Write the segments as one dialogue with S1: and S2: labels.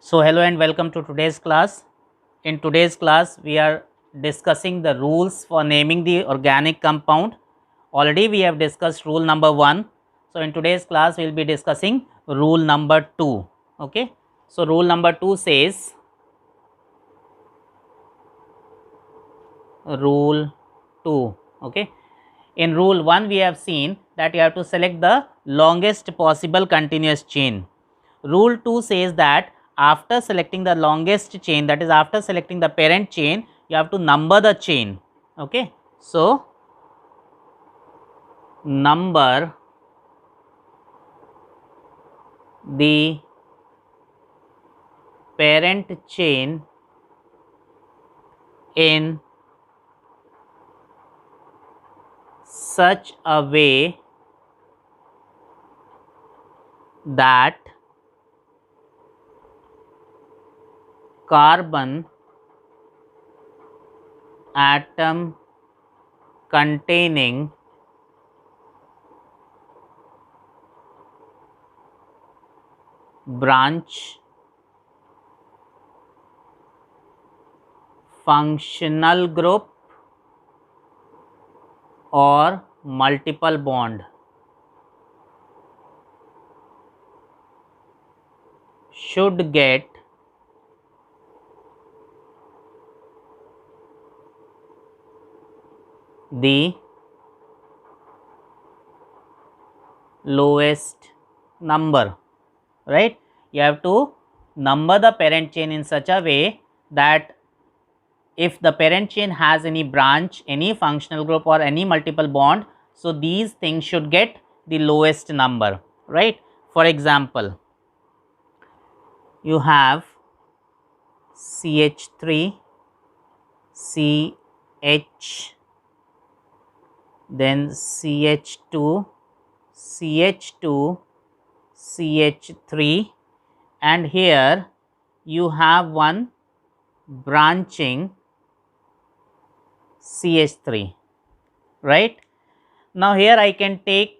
S1: So hello and welcome to today's class. In today's class we are discussing the rules for naming the organic compound. Already we have discussed rule number 1. So in today's class we will be discussing rule number 2. Okay. So rule number 2 says, rule 2. Okay. In rule 1 we have seen that you have to select the longest possible continuous chain. Rule 2 says that after selecting the longest chain, that is after selecting the parent chain, you have to number the chain. Okay. So number the parent chain in such a way that carbon atom containing branch functional group or multiple bond should get the lowest number, right? You have to number the parent chain in such a way that if the parent chain has any branch, any functional group or any multiple bond, so these things should get the lowest number, right? For example, you have CH3, CH, then CH2, CH2, CH3, and here you have one branching CH3, right? Now here I can take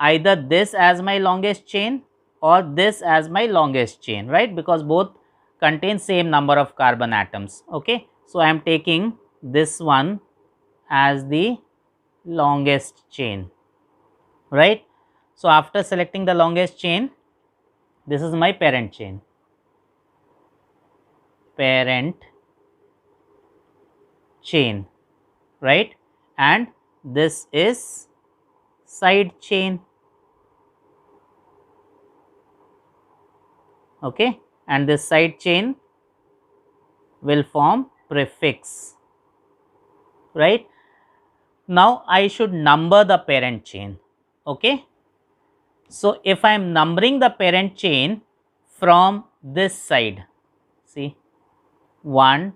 S1: either this as my longest chain or this as my longest chain, right? Because both contain same number of carbon atoms. Okay. So I am taking this one as the longest chain, right? So after selecting the longest chain, this is my parent chain, right? And this is side chain, okay, and this side chain will form prefix, right? Now I should number the parent chain, okay. So if I am numbering the parent chain from this side, see 1,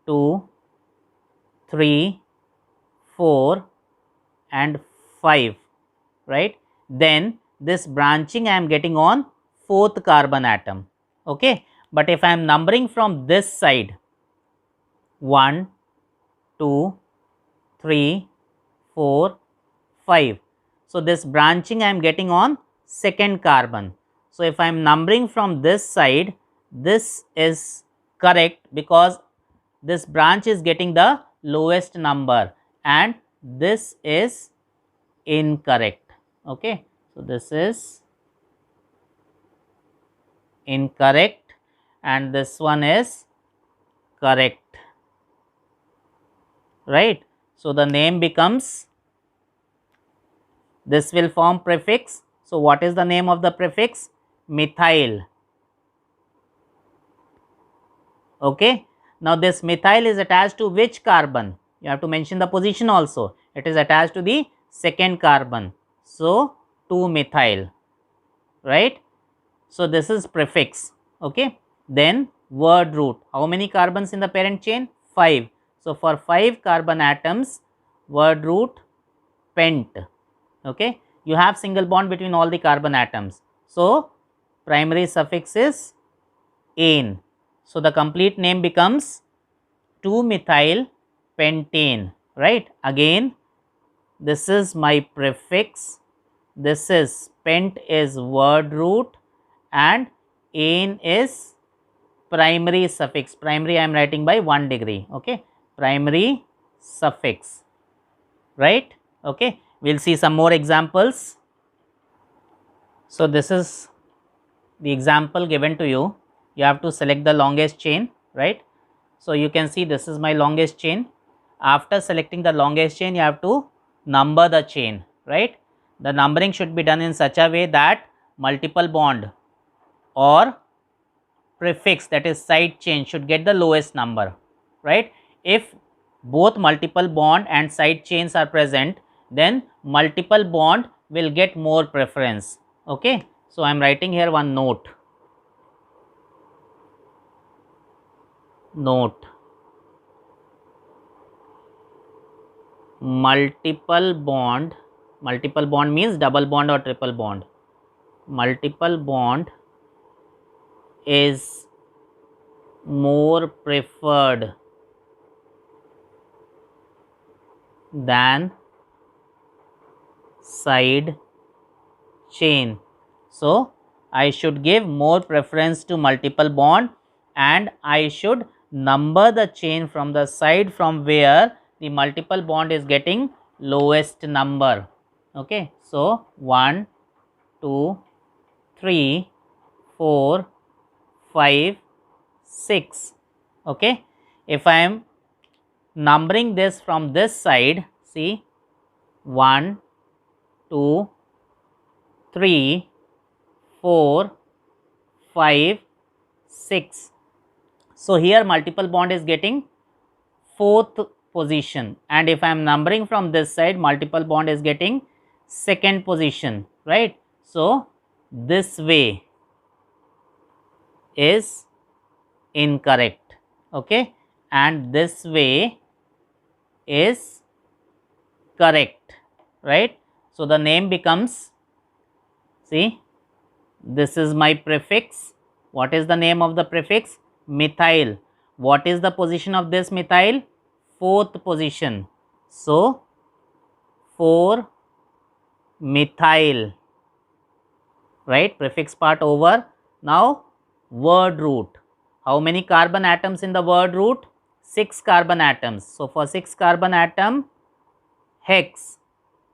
S1: 2, 3, 4 and 5, right? Then this branching I am getting on 4th carbon atom, okay. But if I am numbering from this side 1, 2, 3, 4, 5, so this branching I am getting on 2nd carbon. So if I am numbering from this side, this is correct because this branch is getting the lowest number and this is incorrect, okay. So this is incorrect and this one is correct, right. So the name becomes, this will form prefix. So what is the name of the prefix? Methyl, okay. Now this methyl is attached to which carbon? You have to mention the position also. It is attached to the 2nd carbon, so 2-methyl, right. So this is prefix, okay. Then word root, how many carbons in the parent chain? 5. So for 5 carbon atoms, word root pent, okay. You have single bond between all the carbon atoms, so primary suffix is ane. So the complete name becomes 2-methyl pentane, right. Again this is my prefix, this is pent is word root and ane is primary suffix. Primary I am writing by 1 degree. Okay, primary suffix, right? Okay, we will see some more examples. So, this is the example given to you. You have to select the longest chain, right? So, you can see this is my longest chain. After selecting the longest chain, you have to number the chain, right? The numbering should be done in such a way that multiple bond or prefix, that is side chain, should get the lowest number, right? If both multiple bond and side chains are present, then multiple bond will get more preference. Okay, so I am writing here one note. Multiple bond means double bond or triple bond. Multiple bond is more preferred than side chain. So, I should give more preference to multiple bond and I should number the chain from the side from where the multiple bond is getting lowest number. Okay. So, 1, 2, 3, 4, 5, 6. Okay. If I am numbering this from this side, see 1, 2, 3, 4, 5, 6. So, here multiple bond is getting 4th position, and if I am numbering from this side, multiple bond is getting 2nd position, right. So, this way is incorrect, okay, and this way is correct, right. So, the name becomes, see, this is my prefix. What is the name of the prefix? Methyl. What is the position of this methyl? 4th position. So, 4 methyl, right, prefix part over. Now, word root. How many carbon atoms in the word root? 6 carbon atoms. So, for 6 carbon atom, hex.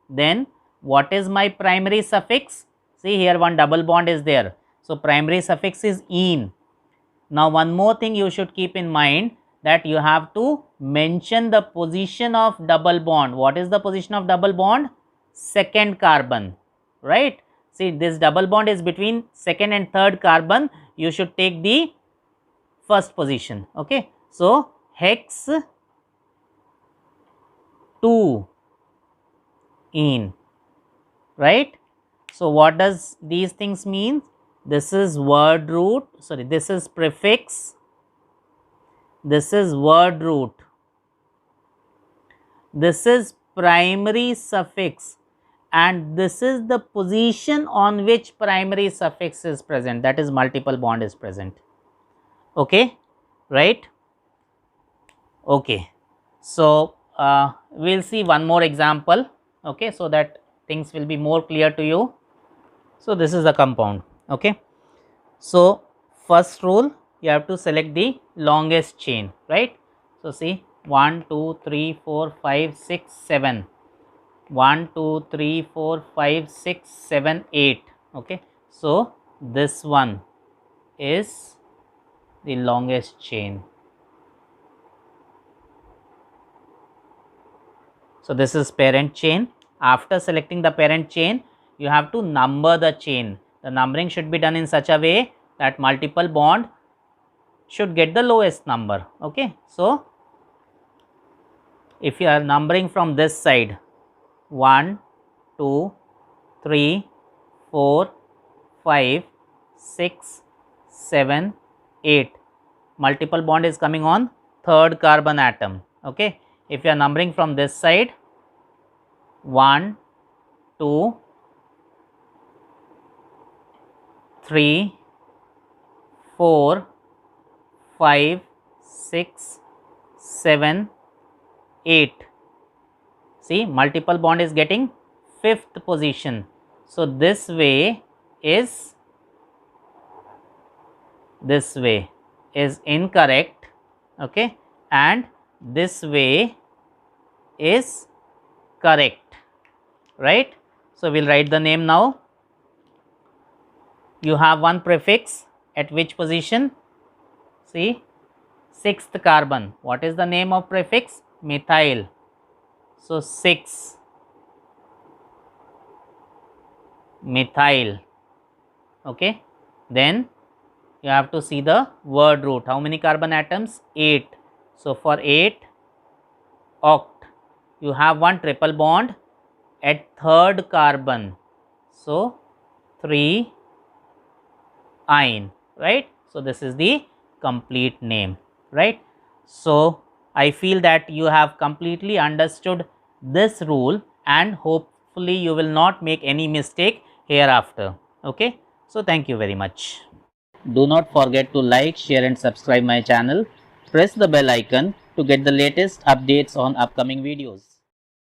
S1: Then, what is my primary suffix? See, here one double bond is there. So, primary suffix is -ene. Now, one more thing you should keep in mind, that you have to mention the position of double bond. What is the position of double bond? 2nd carbon, right. See, this double bond is between 2nd and 3rd carbon. You should take the 1st position, okay. So, hex 2 ene, right. So, what does these things mean? This is word root, sorry, this is prefix, this is word root, this is primary suffix, and this is the position on which primary suffix is present, that is multiple bond is present, okay, right. Okay. So, we will see one more example, okay, so that things will be more clear to you. So, this is the compound, okay. So, first rule, you have to select the longest chain, right. So, see 1, 2, 3, 4, 5, 6, 7, 1, 2, 3, 4, 5, 6, 7, 8, okay. So, this one is the longest chain. So, this is parent chain. After selecting the parent chain, you have to number the chain. The numbering should be done in such a way that multiple bond should get the lowest number, okay. So, if you are numbering from this side 1, 2, 3, 4, 5, 6, 7, 8, multiple bond is coming on 3rd carbon atom, okay. If you are numbering from this side 1, 2, 3, 4, 5, 6, 7, 8. See, multiple bond is getting 5th position. So, this way is this way is incorrect, okay, and this way is correct, right? So, we will write the name now. You have one prefix at which position? See, 6th carbon. What is the name of prefix? Methyl. So, 6 methyl, okay. Then you have to see the word root. How many carbon atoms? 8. So, for 8 oct, you have one triple bond at 3rd carbon. So, 3 ine, right. So, this is the complete name, right. So, I feel that you have completely understood this rule and hopefully you will not make any mistake hereafter, okay. So, thank you very much. Do not forget to like, share and subscribe my channel. Press the bell icon to get the latest updates on upcoming videos.